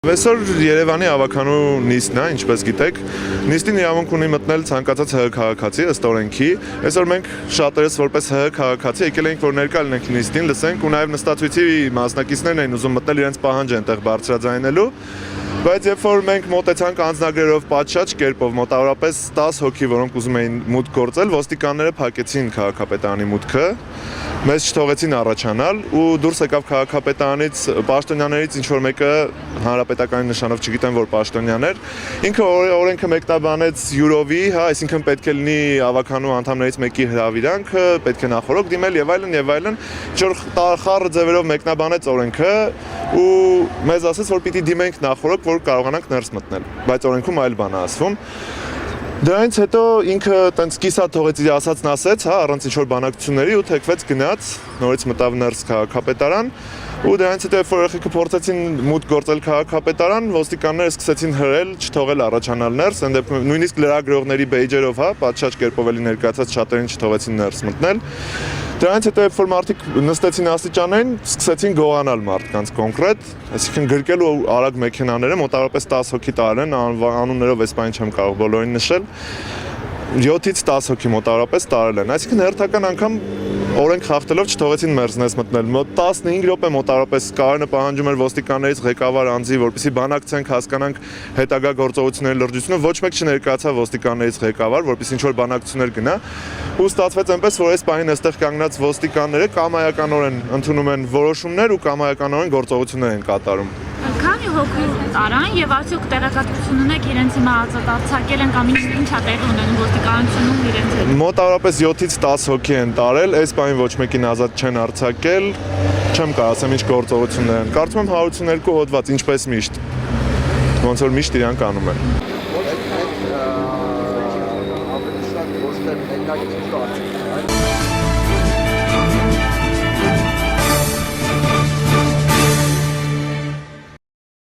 Այսօր Երևանի ավականու նիստն է, ինչպես գիտեք, նիստին իրավունք ունի մտնել ցանկացած ՀՀ քաղաքացի ըստ օրենքի։ Այսօր մենք շատերս որպես ՀՀ քաղաքացի եկել ենք, որ ներկա լինենք նիստին, լսենք ու նաև նստածույցի մասնակիցներն էին ուզում մտնել իրենց պահանջը այնտեղ բարձրաձայնելու։ Բայց երբ որ մենք մոտեցանք անձնագրերով պատշաճ կերպով մոտավորապես 10 հոգի, որոնք ուզում էին մուտք գործել, ոստիկանները փակեցին քաղաքապետարանի մուտքը, մեզ չթողեցին առաջանալ ու դուրս եկավ քաղաքապետարանից պաշտոնյաներից ինչ որ մեկը հանրապետականի նշանով չգիտեմ որ պաշտոնյան էր, ինքը օրենքը մեկնաբանեց յուրովի, հա, այսինքն պետք է լինի ավականու անդամներից մեկի հրավիրանքը, պետք է նախորոք դիմել եւ այլն, ինչ որ խառը ձևերով մեկնաբանեց օրենքը ու մեզ ասաց որ պիտի դիմենք նախորոք, որ կարողանանք ներս մտնել, բայց օրենքում այլ բան է ասվում։ Դրանից հետո ինքը տենց կիսա թողեց իր ասածն ասեց, հա, առանց ինչ-որ բանակցությունների ու թեքվեց գնաց, նորից մտավ ներս քաղաքապետարան ու դրանից հետո երբ որ երեխեքը փորձեցին մուտք գործել քաղաքապետարան, ոստիկանները սկսեցին հրել, չթողել առաջանալ ներս, այն դեպքում նույնիսկ լրագրողների բեյջերով, հա, պատշաճ կերպով էլի ներկայացած շատերին չթողեցին ներս մտնել։ Դրանից հետո երբ որ մարդիկ նստեցին աստիճաններին, սկսեցին գողանալ մարդկանց կոնկրետ, այսինքն գրկել ու արագ մեքենաները, մոտավորապես 10 հոգի տարել են, անուններով այս բանը չեմ կարող բոլորին նշել, 7-ից 10 հոգի մոտավորապես տարել են, այսինքն հերթական անգամ օրենք խախտելով չթողեցին մերձնես մտնել։ Մոտ 15 րոպե մոտավորապես Կարենը պահանջում էր ոստիկաններից ղեկավար անձի, որպեսզի բանակցենք, հասկանանք հետագա գործողությունների լրջությունը, ոչ մեկ չներկայացավ ոստիկաններից ղեկավար, որպեսզի ինչ-որ բանակցություններ գնա, ու ստացվեց այնպես, որ այս պահին այստեղ կանգնած ոստիկանները կամայականորեն ընդունում են որոշումներ ու կամայականորեն գործողություններ են կատարում։ Քանի հոգու տարան եւ արդյոք տեղեկատվություն ունեք իրենց հիմա ազատ արձակել են կամ ինչա տեղի ունենում ոստիկանությունում իրենց հետ։ Մոտավորապես 7-ից 10 հոգի են տարել, այս բանին ոչ մեկին ազատ չեն արձակել, չեմ կարող ասեմ ինչ գործողություններ են։ Կարծում եմ 102 հոդված, ինչպես միշտ։ Ոնց որ միշտ իրանք անում են։ Ավելի շատ ոստեր ներկայացուցիչ